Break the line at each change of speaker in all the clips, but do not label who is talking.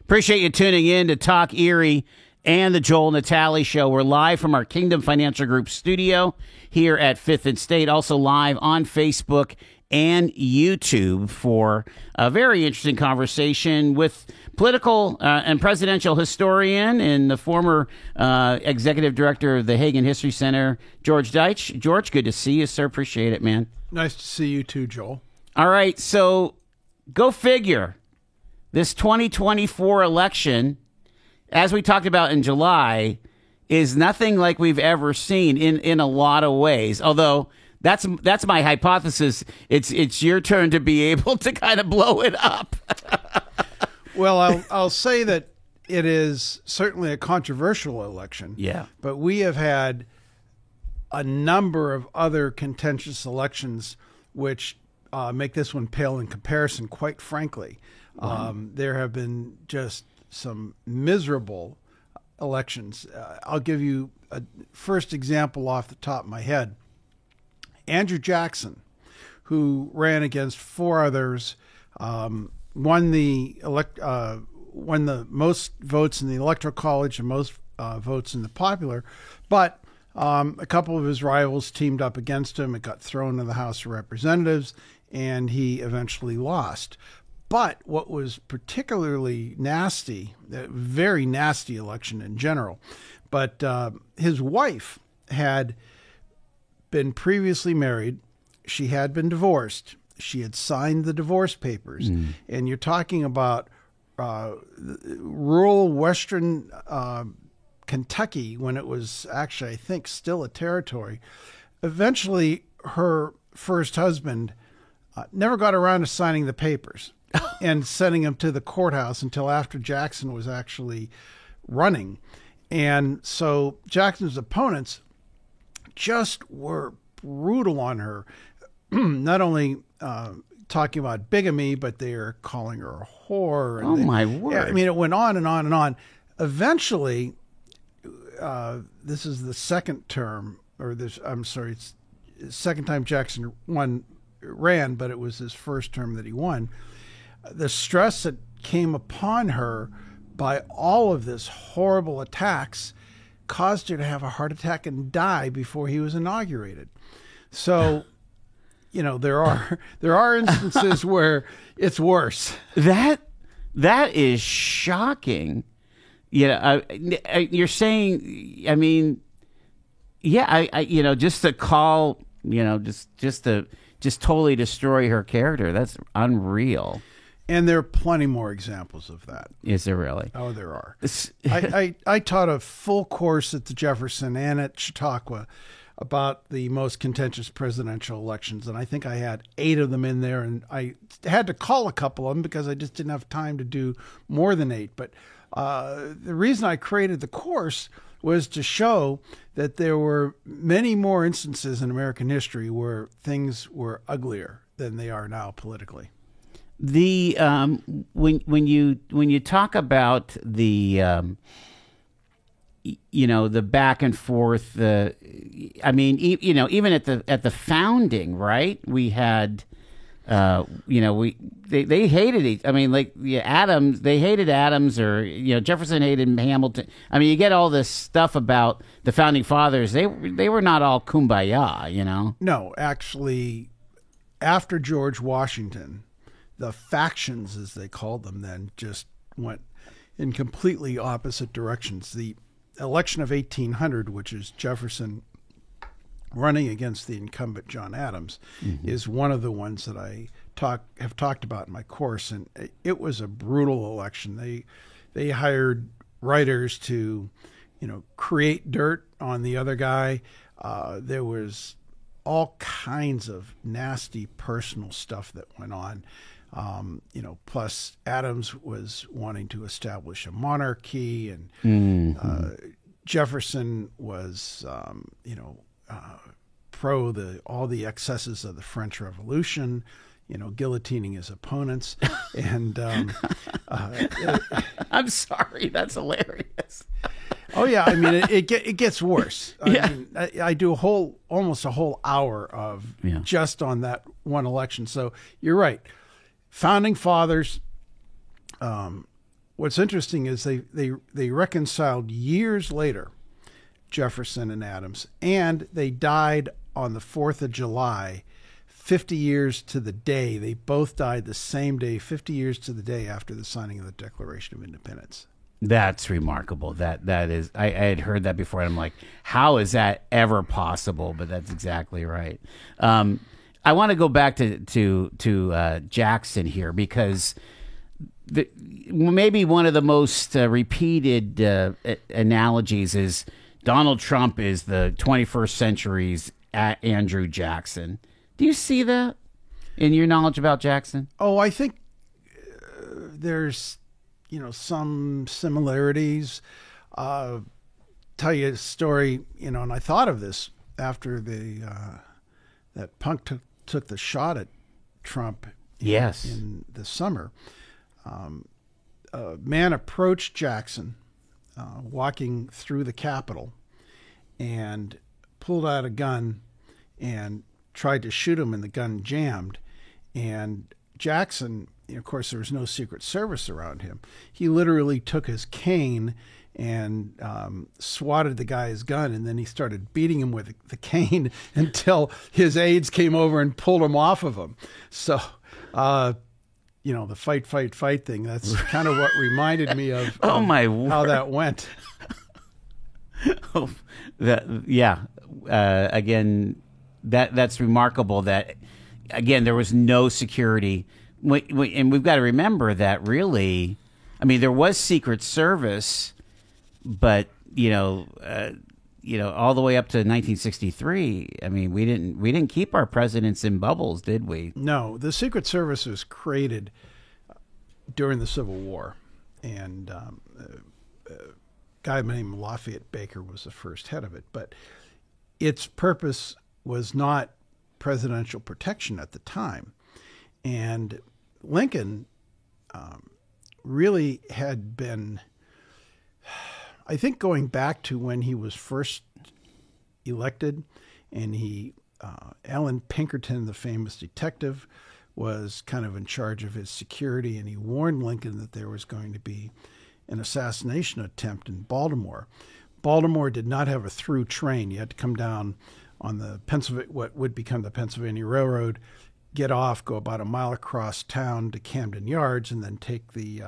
Appreciate you tuning in to Talk Erie and the Joel Natale Show. We're live from our Kingdom Financial Group studio here at 5th and State, also live on Facebook and YouTube for a very interesting conversation with political and presidential historian and the former executive director of the Hagen History Center, George Deitch. George, good to see you, sir. Appreciate it, man.
Nice to see you too, Joel.
All right, so go figure. This 2024 election, as we talked about in July, is nothing like we've ever seen in a lot of ways. Although that's my hypothesis. It's your turn to be able to kind of blow it up.
Well, I'll say that it is certainly a controversial election.
Yeah.
But we have had a number of other contentious elections which make this one pale in comparison, quite frankly. There have been just some miserable elections. I'll give you a first example off the top of my head. Andrew Jackson, who ran against four others, won the most votes in the Electoral College and most votes in the popular, but a couple of his rivals teamed up against him. It got thrown to the House of Representatives, and he eventually lost. But what was particularly nasty, a very nasty election in general, but his wife had been previously married. She had been divorced. She had signed the divorce papers. And you're talking about rural western Kentucky when it was actually, I think, still a territory. Eventually, her first husband never got around to signing the papers and sending them to the courthouse until after Jackson was actually running. And so Jackson's opponents just were brutal on her, not only talking about bigamy, but they're calling her a whore. And
my word.
Yeah, I mean, it went on and on and on. Eventually, this is the second term, it's the second time Jackson ran, but it was his first term that he won. The stress that came upon her by all of this horrible attacks caused her to have a heart attack and die before he was inaugurated. So, there are instances where it's worse.
That is shocking. You're saying, I mean, yeah, just to call, just to totally destroy her character. That's unreal.
And there are plenty more examples of that.
Is there really?
Oh, there are. I taught a full course at the Jefferson and at Chautauqua about the most contentious presidential elections, and I think I had 8 of them in there, and I had to call a couple of them because I just didn't have time to do more than 8. But the reason I created the course was to show that there were many more instances in American history where things were uglier than they are now politically.
The when you talk about the the back and forth, I mean, even at the founding, right? We had they hated each. I mean, like Adams, they hated Adams, or Jefferson hated Hamilton. I mean, you get all this stuff about the founding fathers. They were not all kumbaya,
No, actually, after George Washington, the factions, as they called them then, just went in completely opposite directions. The election of 1800, which is Jefferson running against the incumbent John Adams, is one of the ones that I have talked about in my course, and it was a brutal election. They hired writers to, create dirt on the other guy. There was all kinds of nasty personal stuff that went on. Plus Adams was wanting to establish a monarchy, and Jefferson was, pro all the excesses of the French Revolution, guillotining his opponents. And
I'm sorry, that's hilarious.
Oh yeah, I mean it gets worse. I do almost a whole hour of just on that one election. So you're right. Founding fathers what's interesting is they reconciled years later, Jefferson and Adams, and they died on the 4th of July, 50 years to the day. They both died the same day, 50 years to the day after the signing of the Declaration of Independence.
That's remarkable. That is, I had heard that before, and I'm like, how is that ever possible? But that's exactly right. I want to go back to Jackson here, because maybe one of the most repeated analogies is Donald Trump is the 21st century's Andrew Jackson. Do you see that in your knowledge about Jackson?
Oh, I think there's, some similarities. Tell you a story, and I thought of this after that punk took the shot at Trump.
Yes.
In the summer. A man approached Jackson walking through the Capitol and pulled out a gun and tried to shoot him, and the gun jammed. And Jackson, of course, there was no Secret Service around him. He literally took his cane and swatted the guy's gun, and then he started beating him with the cane until his aides came over and pulled him off of him. So, the fight thing, that's kind of what reminded me of how that went. Again,
that's remarkable that, again, there was no security. And we've got to remember that really, there was Secret Service, but, all the way up to 1963, we didn't keep our presidents in bubbles, did we?
No, the Secret Service was created during the Civil War, and a guy named Lafayette Baker was the first head of it. But its purpose was not presidential protection at the time. And Lincoln really had been, I think, going back to when he was first elected, and Alan Pinkerton, the famous detective, was kind of in charge of his security, and he warned Lincoln that there was going to be an assassination attempt in Baltimore. Baltimore did not have a through train. You had to come down on what would become the Pennsylvania Railroad, get off, go about a mile across town to Camden Yards, and then take the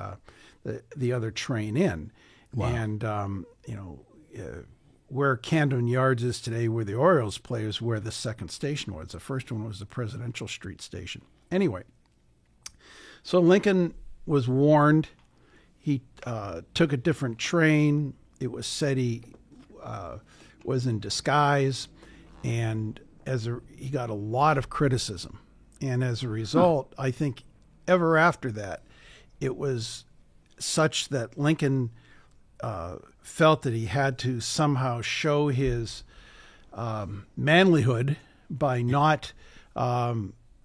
other train in. Wow. And where Camden Yards is today, where the Orioles play, is where the second station was. The first one was the Presidential Street station. Anyway, so Lincoln was warned. He took a different train. It was said he was in disguise, and he got a lot of criticism. And as a result, I think ever after that, it was such that Lincoln felt that he had to somehow show his manlyhood by not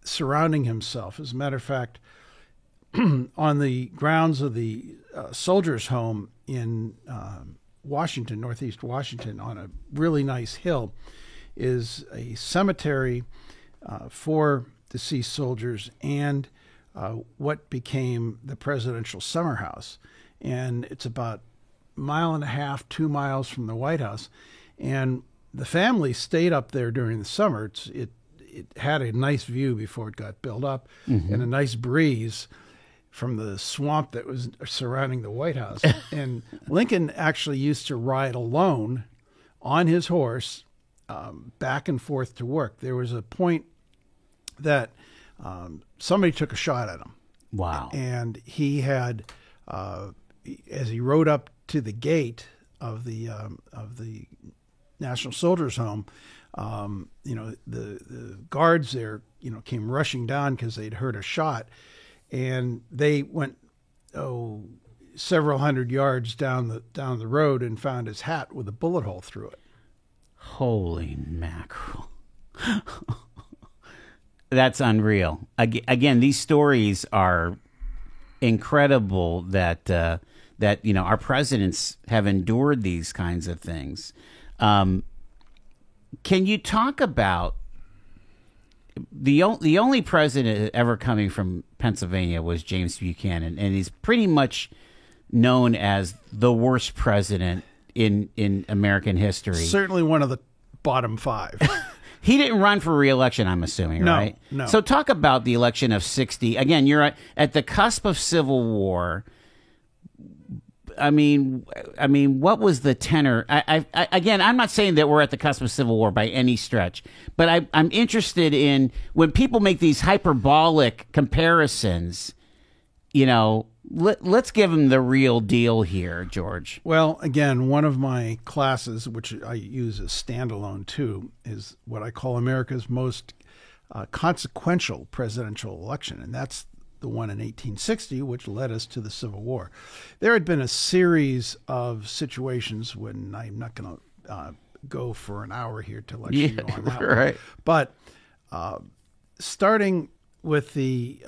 surrounding himself. As a matter of fact, on the grounds of the Soldiers' Home in Washington, Northeast Washington, on a really nice hill, is a cemetery for deceased soldiers and what became the Presidential Summer House. And it's about 1.5 miles, 2 miles from the White House. And the family stayed up there during the summer. It had a nice view before it got built up, mm-hmm. and a nice breeze from the swamp that was surrounding the White House. And Lincoln actually used to ride alone on his horse back and forth to work. There was a point that somebody took a shot at him.
Wow.
And he had, as he rode up to the gate of the National Soldiers' Home, the guards there, came rushing down because they'd heard a shot, and they went several hundred yards down the road and found his hat with a bullet hole through it.
Holy mackerel! That's unreal. Again, these stories are incredible that our presidents have endured these kinds of things. Can you talk about the only president ever coming from Pennsylvania was James Buchanan, and he's pretty much known as the worst president in American history.
Certainly one of the bottom 5.
He didn't run for re-election, I'm assuming,
No,
right?
no.
So talk about the election of 60. Again, you're at the cusp of civil war. I mean, what was the tenor? Again, I'm not saying that we're at the cusp of civil war by any stretch, but I'm interested in when people make these hyperbolic comparisons, let's give them the real deal here, George.
Well, again, one of my classes, which I use as standalone too, is what I call America's most consequential presidential election, and that's the one in 1860, which led us to the Civil War. There had been a series of situations when I'm not going to go for an hour here to lecture you on that
right.
one. But starting with the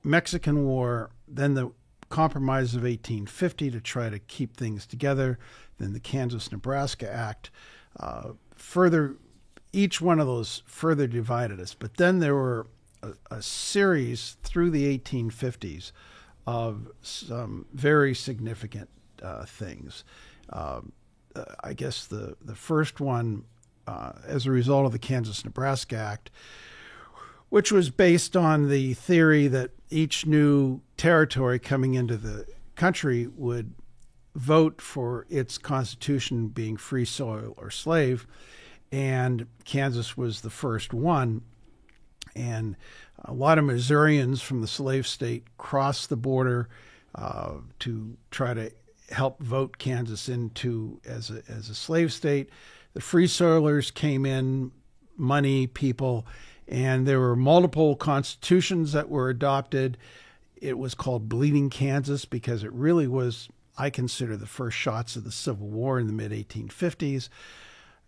Mexican War, then the Compromise of 1850 to try to keep things together, then the Kansas-Nebraska Act, each one of those further divided us. But then there were a series through the 1850s of some very significant things. I guess the first one, as a result of the Kansas-Nebraska Act, which was based on the theory that each new territory coming into the country would vote for its constitution being free soil or slave, and Kansas was the first one. And a lot of Missourians from the slave state crossed the border to try to help vote Kansas into as a slave state. The Free Soilers came in, money, people, and there were multiple constitutions that were adopted. It was called Bleeding Kansas because it really was, I consider, the first shots of the Civil War in the mid-1850s.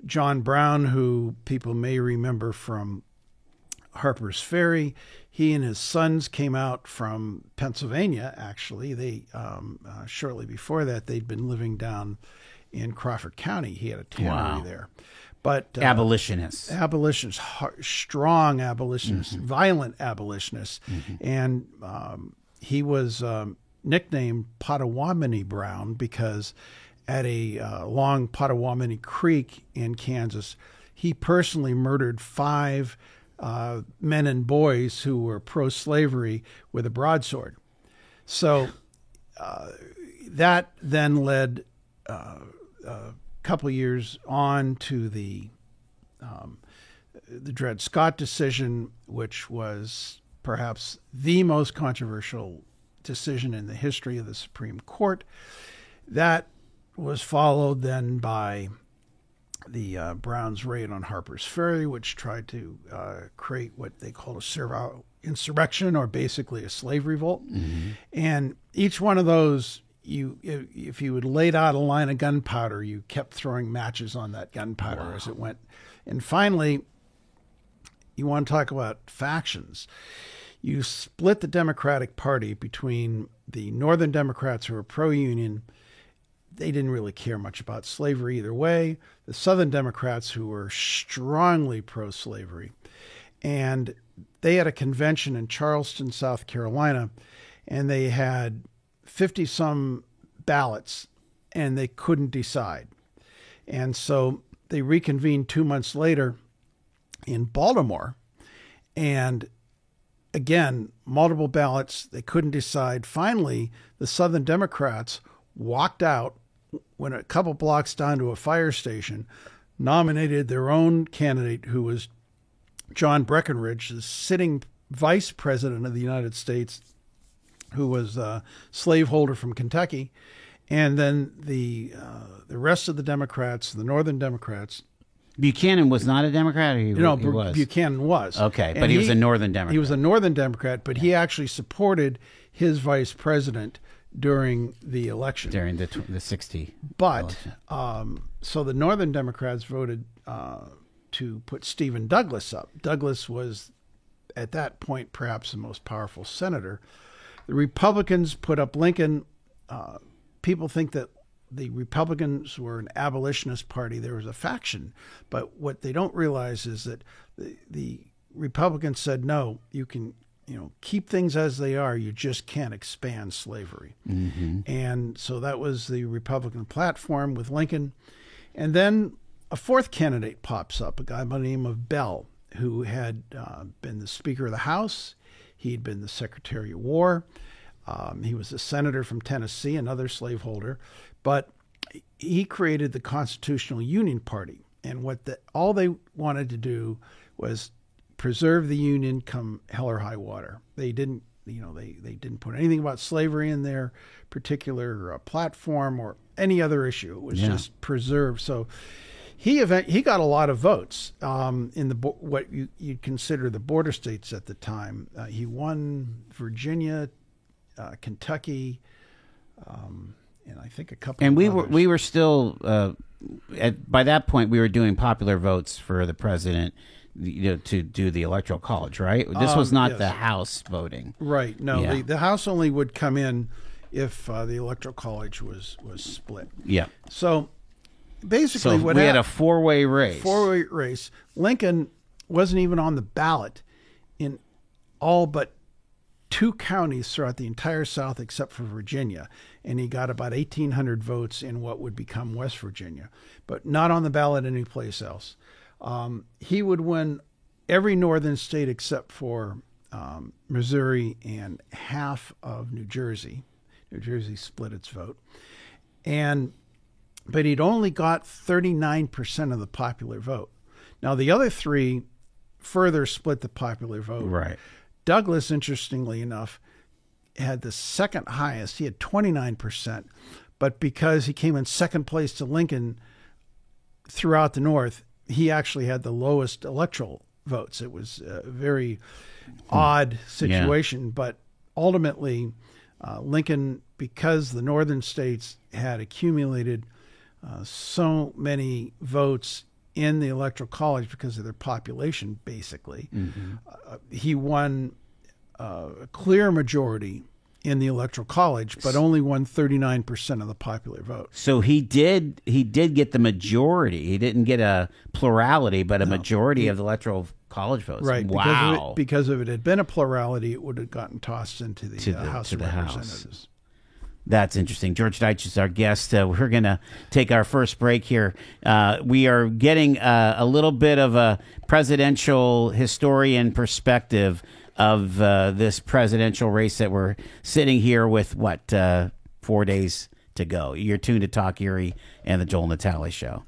John Brown, who people may remember from Harper's Ferry, he and his sons came out from Pennsylvania, actually. They shortly before that, they'd been living down in Crawford County. He had a tannery there. But
abolitionists,
strong abolitionists, violent abolitionists. And he was nicknamed Potawatomi Brown because at along Potawatomi Creek in Kansas, he personally murdered 5 men and boys who were pro-slavery with a broadsword. So that then led a couple years on to the Dred Scott decision, which was perhaps the most controversial decision in the history of the Supreme Court. That was followed then by the Browns' raid on Harper's Ferry, which tried to create what they called a servile insurrection, or basically a slave revolt. And each one of those, if you had laid out a line of gunpowder, you kept throwing matches on that gunpowder as it went. And finally, you want to talk about factions. You split the Democratic Party between the Northern Democrats who were pro-union. They didn't really care much about slavery either way. The Southern Democrats, who were strongly pro-slavery. And they had a convention in Charleston, South Carolina, and they had 50-some ballots, and they couldn't decide. And so they reconvened 2 months later in Baltimore, and again, multiple ballots, they couldn't decide. Finally, the Southern Democrats walked out, went a couple blocks down to a fire station, nominated their own candidate, who was John Breckinridge, the sitting vice president of the United States, who was a slaveholder from Kentucky. And then the rest of the Democrats, the Northern Democrats.
Buchanan was not a Democrat? Or he was?
Buchanan was.
Okay, but he was a Northern Democrat.
He was a Northern Democrat, but he actually supported his vice president during the election.
During the 60.
But, so the Northern Democrats voted to put Stephen Douglas up. Douglas was, at that point, perhaps the most powerful senator. The Republicans put up Lincoln. People think that the Republicans were an abolitionist party. There was a faction. But what they don't realize is that the Republicans said, no, you can keep things as they are. You just can't expand slavery. And so that was the Republican platform with Lincoln. And then a fourth candidate pops up, a guy by the name of Bell, who had been the Speaker of the House. He'd been the Secretary of War. He was a senator from Tennessee, another slaveholder. But he created the Constitutional Union Party. And all they wanted to do was preserve the Union come hell or high water. They didn't, they didn't put anything about slavery in their particular platform or any other issue. It was just preserved. So he got a lot of votes in what you'd consider the border states at the time. He won Virginia, Kentucky, and I think a couple.
And
of
we were still by that point we were doing popular votes for the president, to do the Electoral College, right? This was not the House voting,
right? No, the House only would come in if the Electoral College was split.
Yeah.
So basically,
we had a four-way race.
Lincoln wasn't even on the ballot in all but 2 counties throughout the entire South except for Virginia, and he got about 1,800 votes in what would become West Virginia, but not on the ballot anyplace else. He would win every northern state except for Missouri and half of New Jersey. New Jersey split its vote, but he'd only got 39% of the popular vote. Now the other 3 further split the popular vote.
Right.
Douglas, interestingly enough, had the second highest. He had 29%, but because he came in second place to Lincoln throughout the North, he actually had the lowest electoral votes. It was a very odd situation, but ultimately Lincoln, because the northern states had accumulated so many votes in the Electoral College because of their population, basically, he won a clear majority in the Electoral College, but only won 39% of the popular vote.
So he did get the majority. He didn't get a plurality, but a majority of the Electoral College votes.
Right.
Wow.
Because if it had been a plurality, it would have gotten tossed into the House of Representatives.
House. That's interesting. George Deitch is our guest. We're going to take our first break here. We are getting a little bit of a presidential historian perspective of this presidential race that we're sitting here with, 4 days to go. You're tuned to Talk Erie and the Joel Natale Show.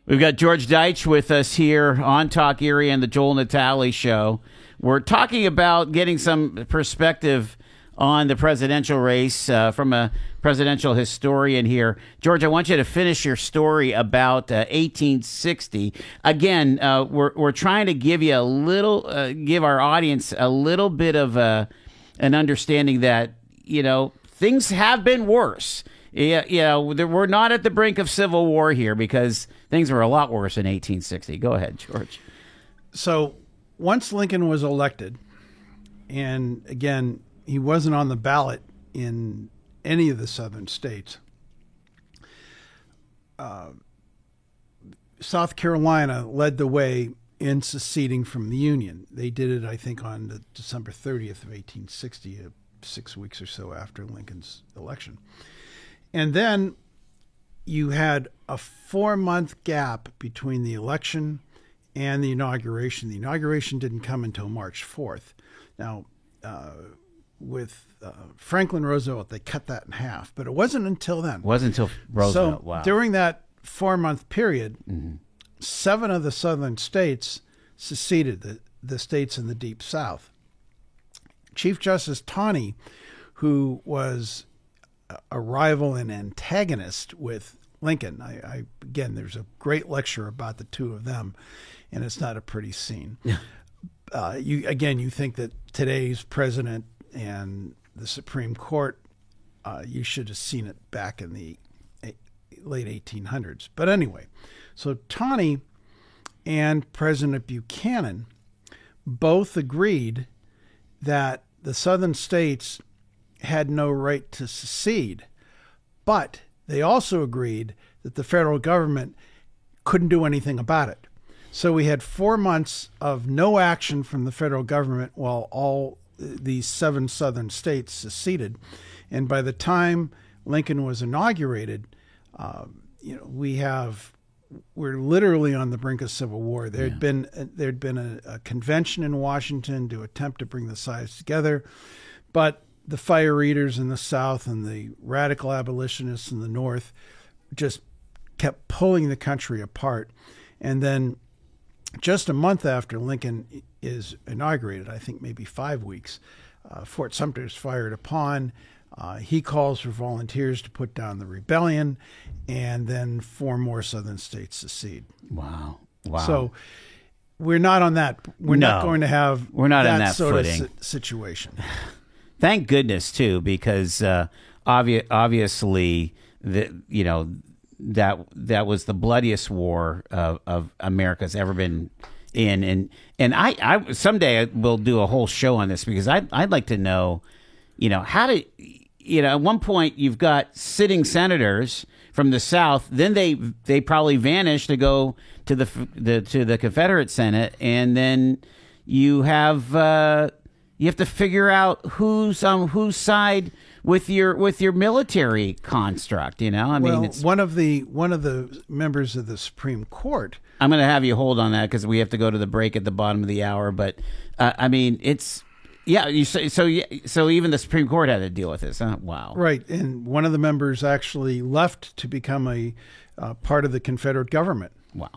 We've got George Deitch with us here on Talk Erie and the Joel Natale Show. We're talking about getting some perspective on the presidential race from a presidential historian here. George, I want you to finish your story about 1860. Again, we're trying to give you a little, give our audience a little bit of an understanding that, things have been worse. Yeah, we're not at the brink of civil war here because things were a lot worse in 1860. Go ahead, George.
So once Lincoln was elected, and again, he wasn't on the ballot in any of the southern states, South Carolina led the way in seceding from the Union. They did it, I think, on December 30th of 1860, 6 weeks or so after Lincoln's election. And then you had a 4-month gap between the election and the inauguration. The inauguration didn't come until March 4th. Now, with Franklin Roosevelt, they cut that in half, but it wasn't until then.
It wasn't until Roosevelt.
So
wow.
During that 4-month period, 7 of the southern states seceded, the states in the Deep South. Chief Justice Taney, who was a rival and antagonist with Lincoln. Again, there's a great lecture about the two of them, and it's not a pretty scene. You think that today's president and the Supreme Court, you should have seen it back in the late 1800s. But anyway, so Taney and President Buchanan both agreed that the southern states had no right to secede, but they also agreed that the federal government couldn't do anything about it. So we had 4 months of no action from the federal government while all these 7 southern states seceded. And by the time Lincoln was inaugurated, we're literally on the brink of civil war. There'd been a convention in Washington to attempt to bring the sides together, but the fire eaters in the South and the radical abolitionists in the North just kept pulling the country apart. And then just a month after Lincoln is inaugurated, I think maybe 5 weeks, Fort Sumter is fired upon. He calls for volunteers to put down the rebellion, and then 4 more southern states secede.
Wow.
So we're not on that. We're not going to have
in that
sort
footing.
of situation.
Thank goodness too, because obviously that was the bloodiest war of America's ever been in, and I someday I will do a whole show on this because I'd like to know, how to, at one point you've got sitting senators from the South, then they probably vanish to go to the Confederate Senate, and then you have to figure out who's on whose side with your military construct. It's
one of the members of the Supreme Court.
I'm going to have you hold on that because we have to go to the break at the bottom of the hour. But it's so even the Supreme Court had to deal with this. Huh? Wow.
Right, and one of the members actually left to become a part of the Confederate government.
Wow.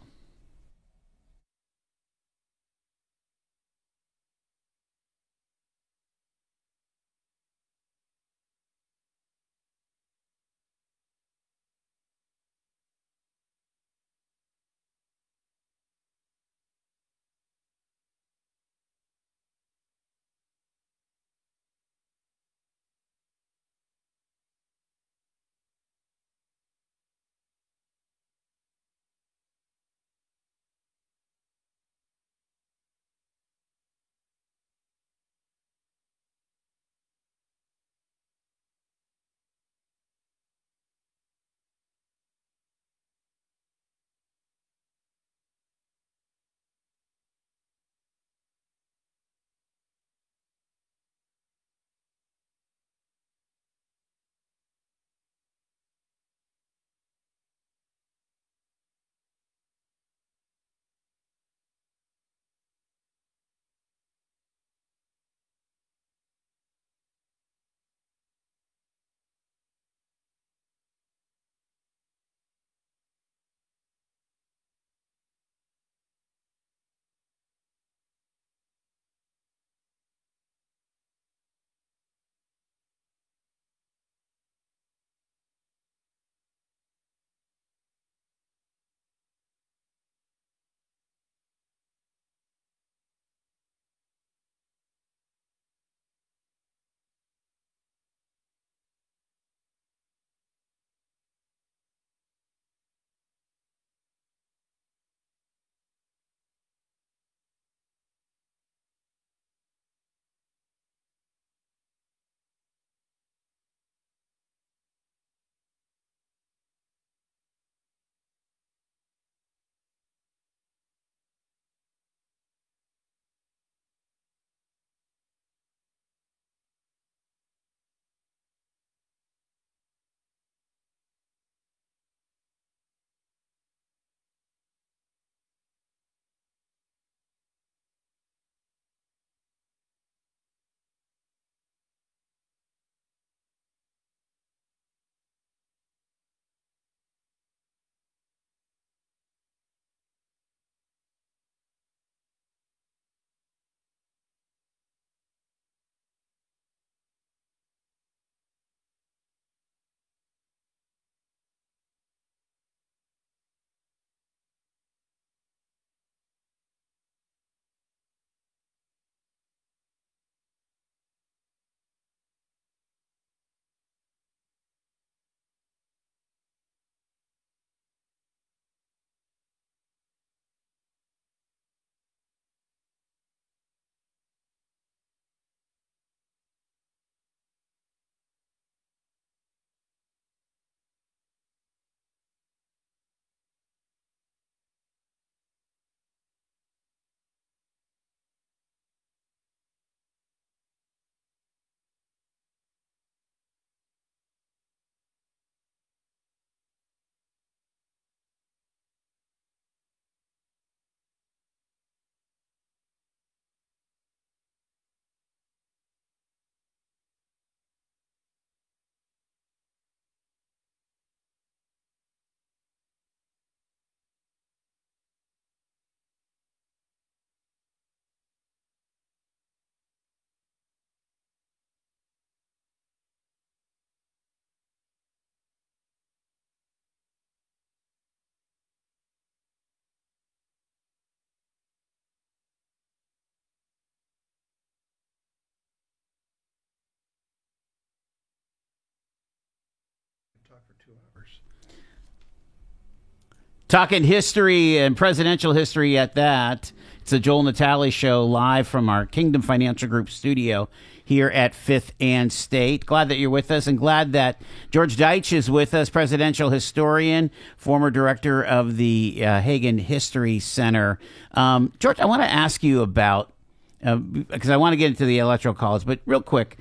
Talking history and presidential history at that. It's the Joel Natale Show live from our Kingdom Financial Group studio here at 5th and State. Glad that you're with us, and glad that George Deitch is with us, presidential historian, former director of the Hagen History Center. George, I want to ask you about, because I want to get into the Electoral College, but real quick,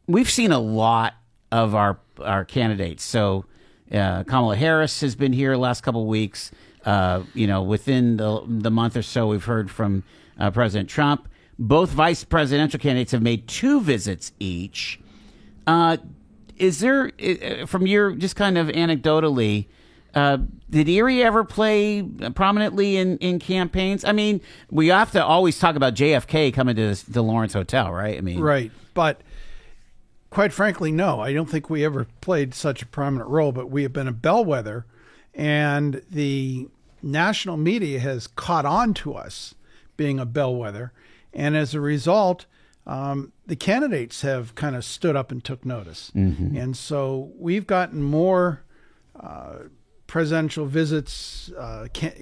we've seen a lot of our candidates. So Kamala Harris has been here the last couple of weeks. Within the month or so, we've heard from President Trump. Both vice presidential candidates have made 2 visits each. Is there, from your just kind of anecdotally, did Erie ever play prominently in campaigns? I mean, we have to always talk about JFK coming to the Lawrence Hotel, right? I mean,
right, but quite frankly, no. I don't think we ever played such a prominent role, but we have been a bellwether, and the national media has caught on to us being a bellwether, and as a result, the candidates have kind of stood up and took notice. Mm-hmm. And so we've gotten more presidential visits,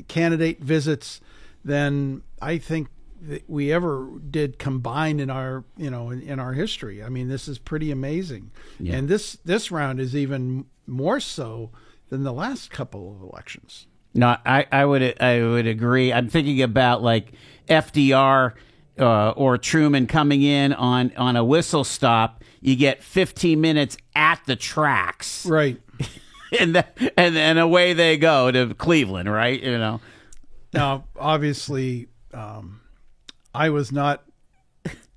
candidate visits than I think that we ever did combined in our, in our history. I mean, this is pretty amazing. Yeah. And this round is even more so than the last couple of elections.
No, I would agree. I'm thinking about like FDR or Truman coming in on a whistle stop. You get 15 minutes at the tracks,
right?
and away they go to Cleveland, right?
Now, obviously, I was not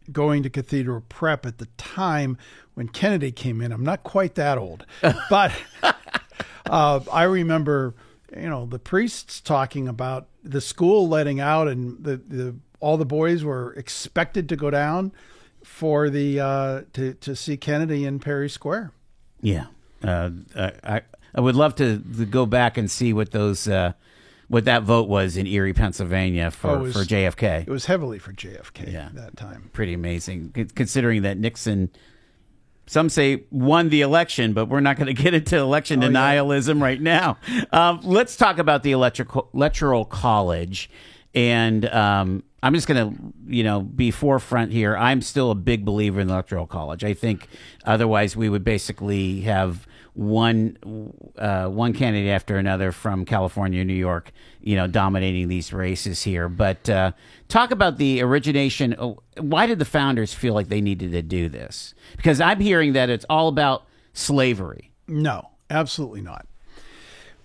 going to Cathedral Prep at the time when Kennedy came in. I'm not quite that old, but I remember, the priests talking about the school letting out, and all the boys were expected to go down for to see Kennedy in Perry Square.
Yeah, I would love to go back and see what those what that vote was in Erie, Pennsylvania for JFK.
It was heavily for JFK that time.
Pretty amazing, considering that Nixon, some say, won the election, but we're not going to get into election denialism right now. Let's talk about the Electoral College. And I'm just going to, be forefront here. I'm still a big believer in the Electoral College. I think otherwise we would basically have one candidate after another from California, New York, dominating these races here. But talk about the origination. Why did the founders feel like they needed to do this? Because I'm hearing that it's all about slavery.
No, absolutely not.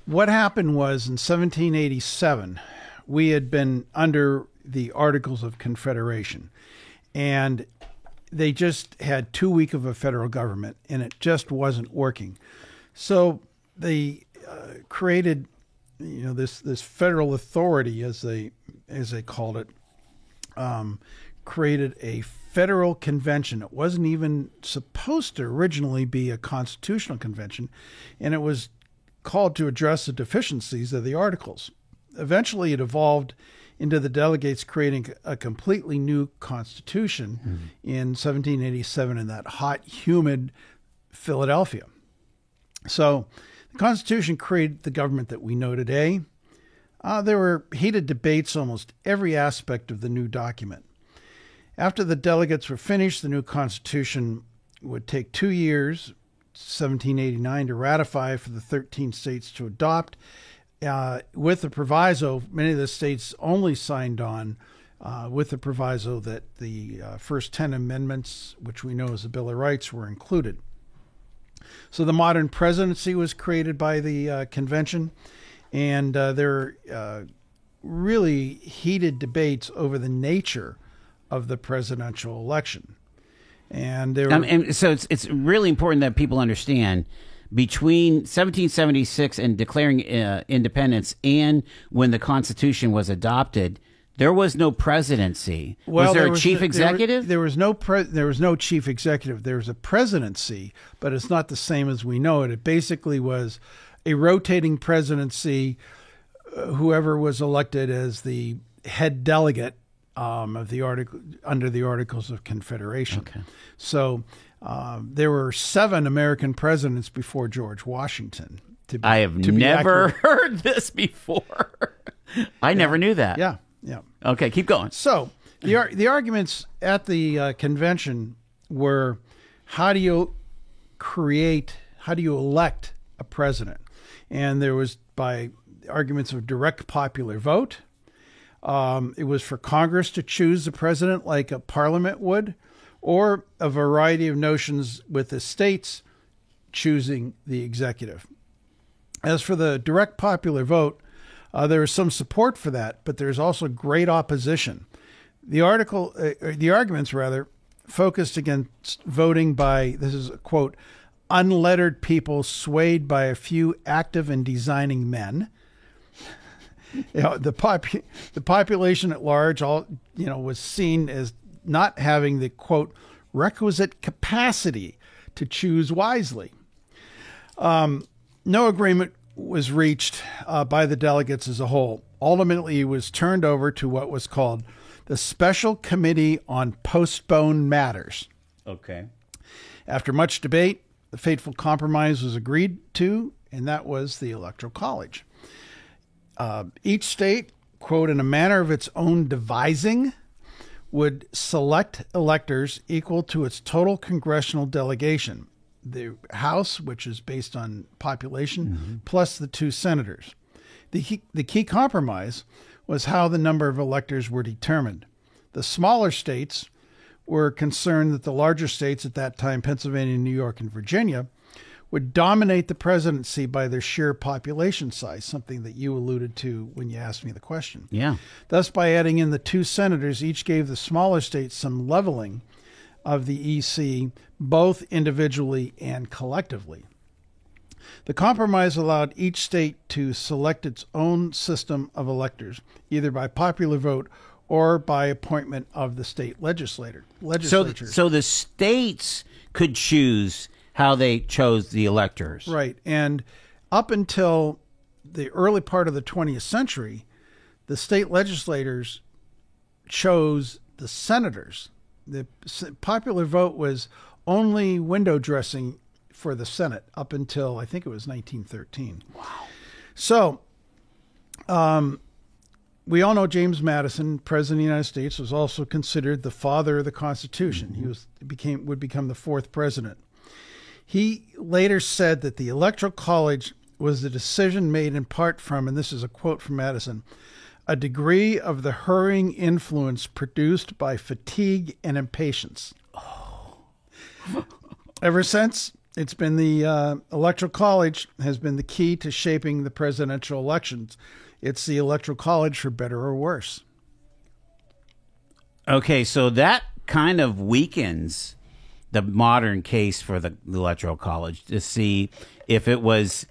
What happened was in 1787, we had been under the Articles of Confederation, and they just had too weak of a federal government, and it just wasn't working. So they created, this federal authority, as they called it, created a federal convention. It wasn't even supposed to originally be a constitutional convention, and it was called to address the deficiencies of the Articles. Eventually, it evolved into the delegates creating a completely new constitution in 1787 in that hot, humid Philadelphia. So the Constitution created the government that we know today. There were heated debates almost every aspect of the new document. After the delegates were finished, the new Constitution would take 2 years, 1789, to ratify for the 13 states to adopt. With the proviso, many of the states only signed on with the proviso that the first 10 amendments, which we know as the Bill of Rights, were included. So the modern presidency was created by the convention, and there were really heated debates over the nature of the presidential election. And there were,
and so it's really important that people understand, between 1776 and declaring independence and when the Constitution was adopted, there was no presidency. Was there a chief executive?
There was no chief executive. There was a presidency, but it's not the same as we know it. It basically was a rotating presidency. Whoever was elected as the head delegate of the article under the Articles of Confederation.
Okay.
So there were 7 American presidents before George Washington.
I have never heard this before. I never knew that.
Yeah.
Okay, keep going.
So the arguments at the convention were, how do you elect a president? And there was by arguments of direct popular vote. It was for Congress to choose the president like a parliament would, or a variety of notions with the states choosing the executive. As for the direct popular vote, there is some support for that, but there's also great opposition. The arguments focused against voting by, this is a quote, unlettered people swayed by a few active and designing men. The population at large was seen as not having the quote requisite capacity to choose wisely. No agreement was reached by the delegates as a whole. Ultimately, it was turned over to what was called the Special Committee on Postponed Matters.
Okay.
After much debate, the fateful compromise was agreed to, and that was the Electoral College. Each state, quote, in a manner of its own devising, would select electors equal to its total congressional delegation. The House, which is based on population, plus the 2 senators. The key compromise was how the number of electors were determined. The smaller states were concerned that the larger states at that time, Pennsylvania, New York, and Virginia, would dominate the presidency by their sheer population size, something that you alluded to when you asked me the question.
Yeah.
Thus, by adding in the 2 senators, each gave the smaller states some leveling of the EC, both individually and collectively. The compromise allowed each state to select its own system of electors, either by popular vote or by appointment of the state legislatures.
So the states could choose how they chose the electors.
Right. And up until the early part of the 20th century, the state legislators chose the senators. The popular vote was only window dressing for the Senate up until, I think it was 1913.
Wow.
So we all know James Madison, President of the United States, was also considered the father of the Constitution. He would become the 4th president. He later said that the Electoral College was the decision made in part from, and this is a quote from Madison, a degree of the hurrying influence produced by fatigue and impatience. Oh. Ever since, it's been the Electoral College has been the key to shaping the presidential elections. It's the Electoral College for better or worse.
Okay, so that kind of weakens the modern case for the Electoral College to see if it was,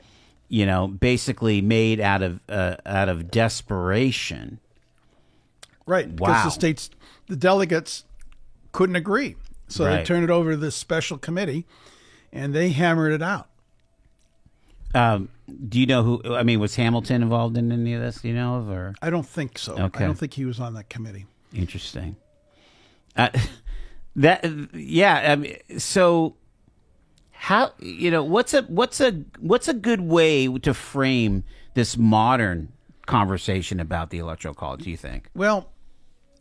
basically made out of desperation.
Right, because the delegates couldn't agree. So they turned it over to this special committee, and they hammered it out.
Do you know who? I mean, was Hamilton involved in any of this? Do you know of? Or
I don't think so.
Okay.
I don't think he was on that committee.
Interesting. So how what's a good way to frame this modern conversation about the Electoral College? Do you think?
Well,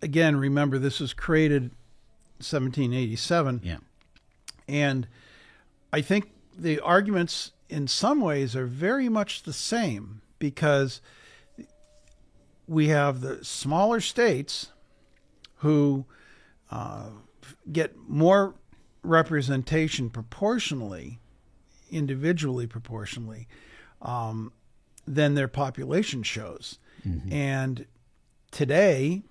again, remember this was created in 1787.
Yeah,
and I think the arguments in some ways are very much the same because we have the smaller states who get more representation individually proportionally, than their population shows. Mm-hmm. And today,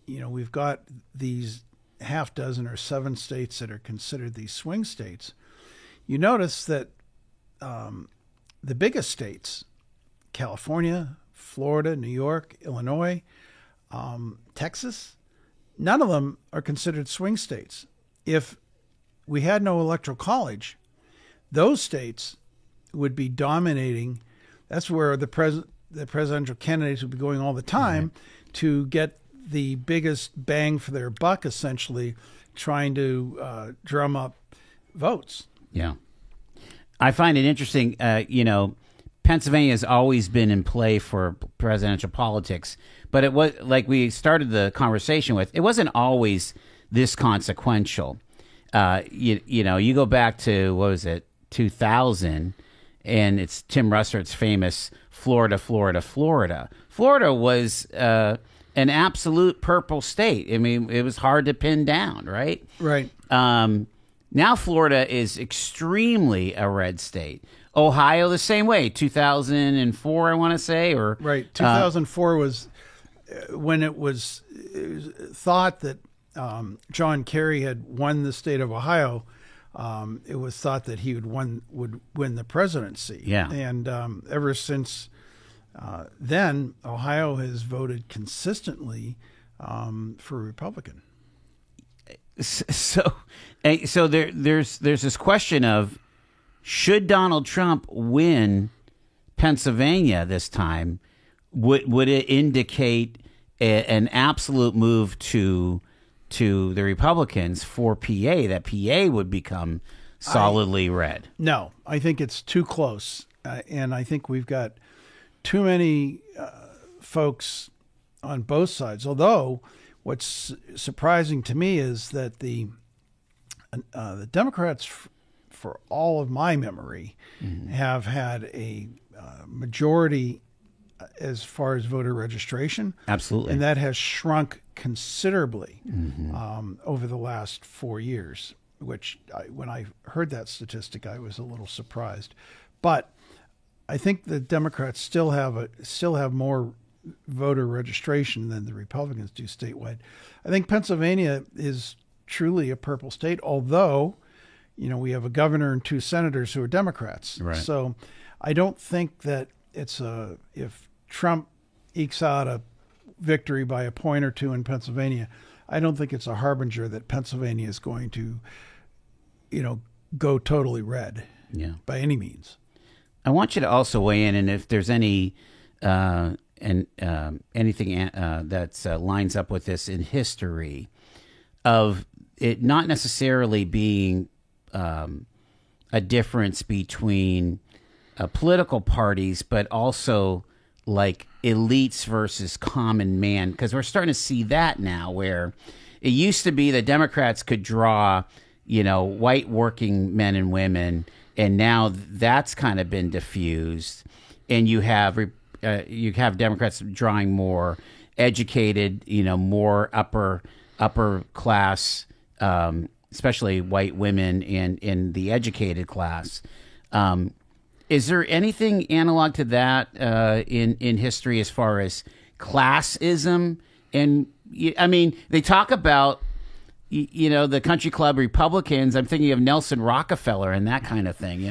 we've got these half dozen or 7 states that are considered these swing states. You notice that the biggest states, California, Florida, New York, Illinois, Texas, none of them are considered swing states. If we had no Electoral College, those states would be dominating. That's where the presidential candidates would be going all the time to get the biggest bang for their buck, essentially, trying to drum up votes.
Yeah. I find it interesting, Pennsylvania has always been in play for presidential politics, but it was like we started the conversation with, it wasn't always this consequential. You go back to, what was it, 2000, and it's Tim Russert's famous Florida, Florida, Florida. Florida was an absolute purple state. I mean, it was hard to pin down, right?
Right.
Now Florida is extremely a red state. Ohio the same way. 2004, I want to say, or
right. 2004 was when it was thought that John Kerry had won the state of Ohio. It was thought that he would win the presidency.
Yeah.
And ever since then, Ohio has voted consistently for Republican.
So there's this question of, should Donald Trump win Pennsylvania this time? Would it indicate an absolute move to the Republicans for PA, that PA would become solidly red?
No, I think it's too close, and I think we've got too many folks on both sides. Although what's surprising to me is that the Democrats, for all of my memory, have had a majority as far as voter registration.
Absolutely.
And that has shrunk considerably over the last 4 years, which when I heard that statistic, I was a little surprised. But I think the Democrats still have more voter registration than the Republicans do statewide. I think Pennsylvania is truly a purple state, although we have a governor and 2 senators who are Democrats.
Right.
So I don't think that if Trump ekes out a victory by a point or 2 in Pennsylvania, I don't think it's a harbinger that Pennsylvania is going to, go totally red.
Yeah.
By any means.
I want you to also weigh in, and if there's any anything that lines up with this in history, of it not necessarily being a difference between political parties, but also like elites versus common man, because we're starting to see that now, where it used to be that Democrats could draw, white working men and women, and now that's kind of been diffused, and you have Democrats drawing more educated, more upper class, especially white women in the educated class. Is there anything analog to that in history as far as classism? And I mean, they talk about the country club Republicans. I'm thinking of Nelson Rockefeller and that kind of thing.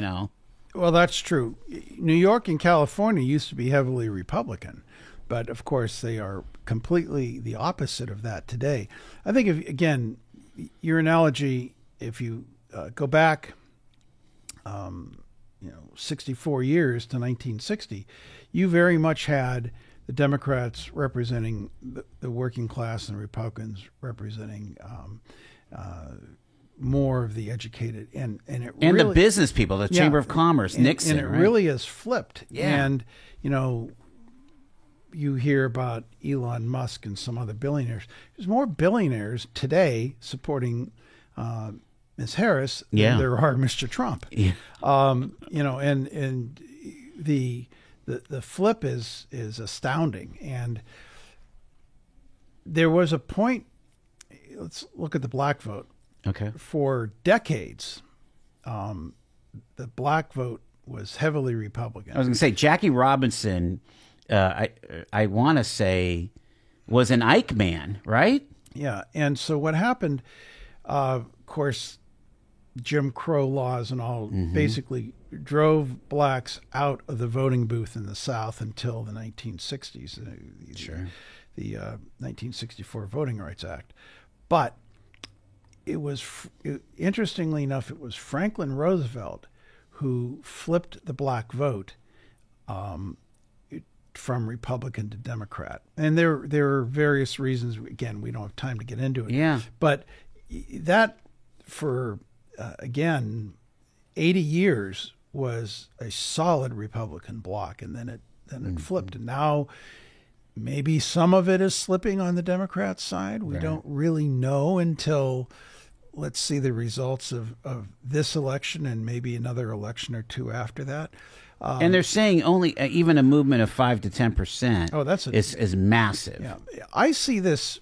Well, that's true. New York and California used to be heavily Republican, but of course they are completely the opposite of that today. I think again, your analogy, if you go back 64 years to 1960, you very much had the Democrats representing the working class and the Republicans representing more of the educated and
really, the business people, the Chamber of Commerce, Nixon.
And it really has flipped.
Yeah.
And, you hear about Elon Musk and some other billionaires. There's more billionaires today supporting Ms. Harris than there are Mr. Trump.
Yeah.
And the flip is astounding. And there was a point. Let's look at the black vote.
Okay.
For decades, the black vote was heavily Republican.
I was going to say Jackie Robinson. I want to say was an Ike man, right?
Yeah, and so what happened? Of course, Jim Crow laws and all basically drove blacks out of the voting booth in the South until the 1960s.
Sure.
The 1964 Voting Rights Act, but it was interestingly enough, it was Franklin Roosevelt who flipped the black vote flipped from Republican to Democrat. And there are various reasons. Again, we don't have time to get into it.
Yeah.
But that, for, again, 80 years was a solid Republican bloc, and then it flipped. And now maybe some of it is slipping on the Democrat side. We don't really know until let's see the results of this election and maybe another election or two after that.
And they're saying only even a movement of 5 to 10%.
Oh, that's
is massive.
Yeah, I see this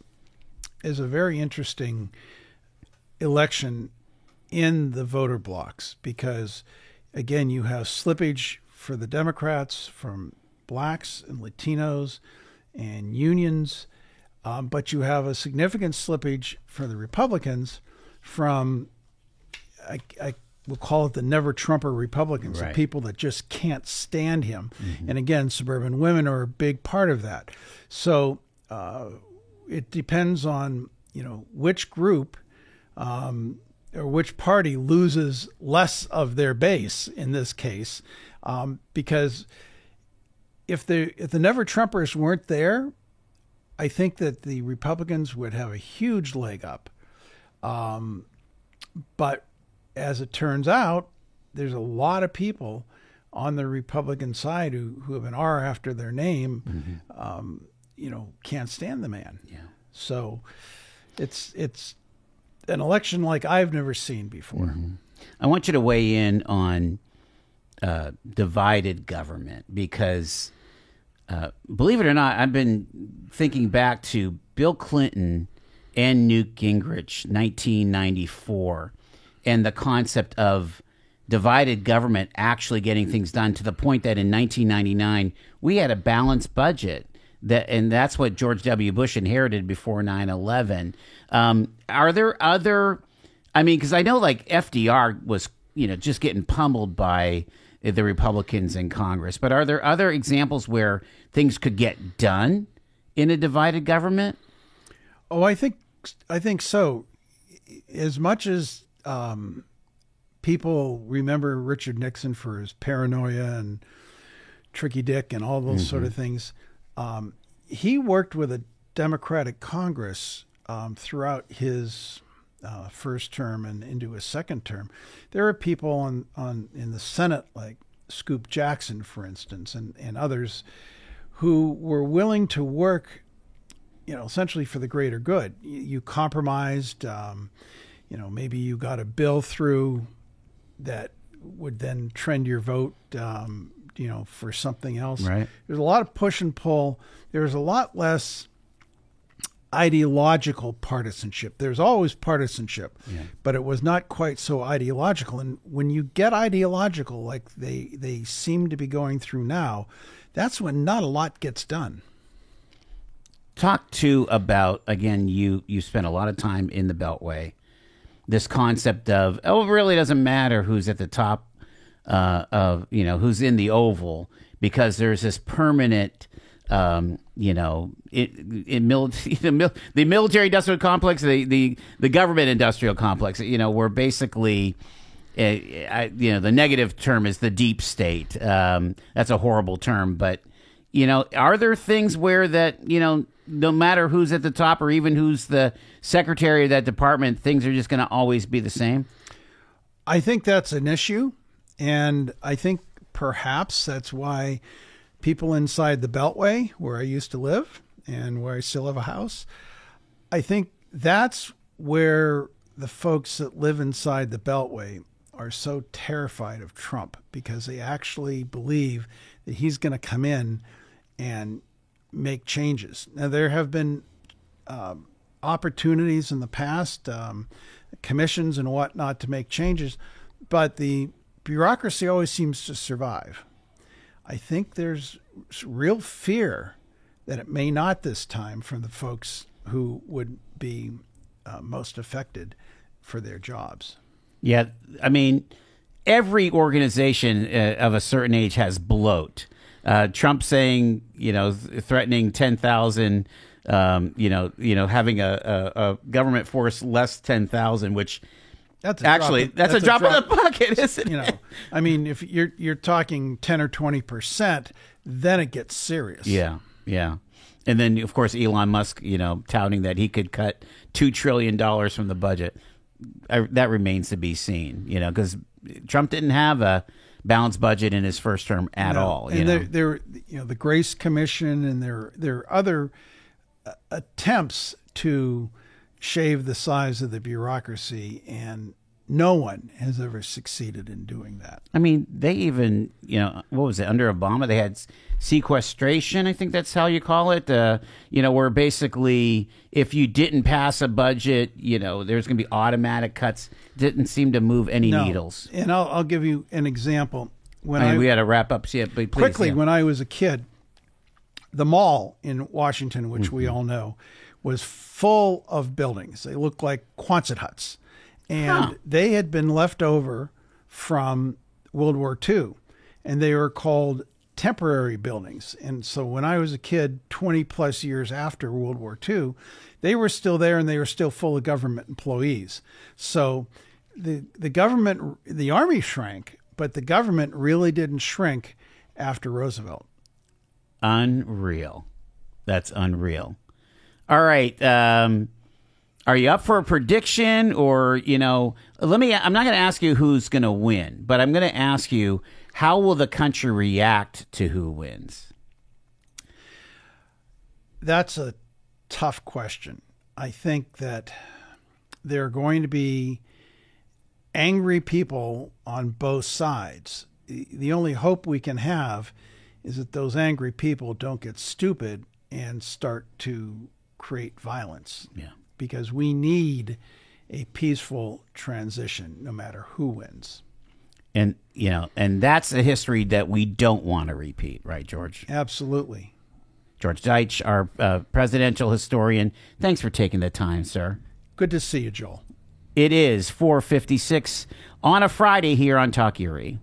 as a very interesting election in the voter blocks because, again, you have slippage for the Democrats from blacks and Latinos and unions, but you have a significant slippage for the Republicans from, I will call it the never Trumper Republicans, the people that just can't stand him. And again, suburban women are a big part of that. So it depends on, which group or which party loses less of their base in this case, because if the never Trumpers weren't there, I think that the Republicans would have a huge leg up. But as it turns out, there's a lot of people on the Republican side who have an R after their name, can't stand the man.
Yeah.
So it's an election like I've never seen before.
I want you to weigh in on divided government because, believe it or not, I've been thinking back to Bill Clinton and Newt Gingrich, 1994, and the concept of divided government actually getting things done to the point that in 1999 we had a balanced budget. And that's what George W. Bush inherited before 9/11. Are there other? I mean, because I know like FDR was, just getting pummeled by the Republicans in Congress. But are there other examples where things could get done in a divided government?
Oh, I think so. As much as people remember Richard Nixon for his paranoia and Tricky Dick and all those sort of things, he worked with a Democratic Congress throughout his first term and into his second term. There are people in the Senate like Scoop Jackson, for instance, and others who were willing to work, essentially for the greater good. You compromised, maybe you got a bill through that would then trend your vote, for something else.
Right.
There's a lot of push and pull. There's a lot less ideological partisanship. There's always partisanship, but it was not quite so ideological. And when you get ideological, like they seem to be going through now, that's when not a lot gets done.
Talk to about, again, you spent a lot of time in the Beltway, this concept of, it really doesn't matter who's at the top of, who's in the Oval, because there's this permanent, the military industrial complex, the government industrial complex, where basically, the negative term is the deep state. That's a horrible term, but, are there things where that, no matter who's at the top or even who's the secretary of that department, things are just going to always be the same?
I think that's an issue. And I think perhaps that's why people inside the Beltway, where I used to live and where I still have a house, I think that's where the folks that live inside the Beltway are so terrified of Trump, because they actually believe that he's going to come in and make changes. Now, there have been opportunities in the past, commissions and whatnot, to make changes, but the bureaucracy always seems to survive. I think there's real fear that it may not this time from the folks who would be most affected for their jobs.
Yeah, I mean, every organization of a certain age has bloat. Trump saying, threatening 10,000, having a government force less 10,000, which
That's
a drop in the bucket, isn't it?
You know, I mean, if you're talking 10 or 20%, then it gets serious.
Yeah, yeah. And then, of course, Elon Musk, touting that he could cut $2 trillion from the budget. That remains to be seen, because Trump didn't have a balanced budget in his first term at all.
And there, the Grace Commission, and there are other attempts to shave the size of the bureaucracy, and no one has ever succeeded in doing that.
I mean, they even, what was it, under Obama, they had sequestration, I think that's how you call it, where basically if you didn't pass a budget, there's going to be automatic cuts. Didn't seem to move any needles.
And I'll give you an example.
We had to wrap up but
quickly. When I was a kid, the mall in Washington, which we all know, was full of buildings. They looked like Quonset huts. And they had been left over from World War II, and they were called temporary buildings. And so when I was a kid, 20 plus years after World War II, they were still there, and they were still full of government employees. So the government, the Army shrank, but the government really didn't shrink after Roosevelt.
Unreal. That's unreal. All right. Are you up for a prediction, or, I'm not going to ask you who's going to win, but I'm going to ask you, how will the country react to who wins?
That's a tough question. I think that there are going to be angry people on both sides. The only hope we can have is that those angry people don't get stupid and start to create violence.
Yeah.
Because we need a peaceful transition, no matter who wins.
And, and that's a history that we don't want to repeat, right, George?
Absolutely.
George Deitch, our presidential historian. Thanks for taking the time, sir.
Good to see you, Joel.
It is 4:56 on a Friday here on Talk Erie.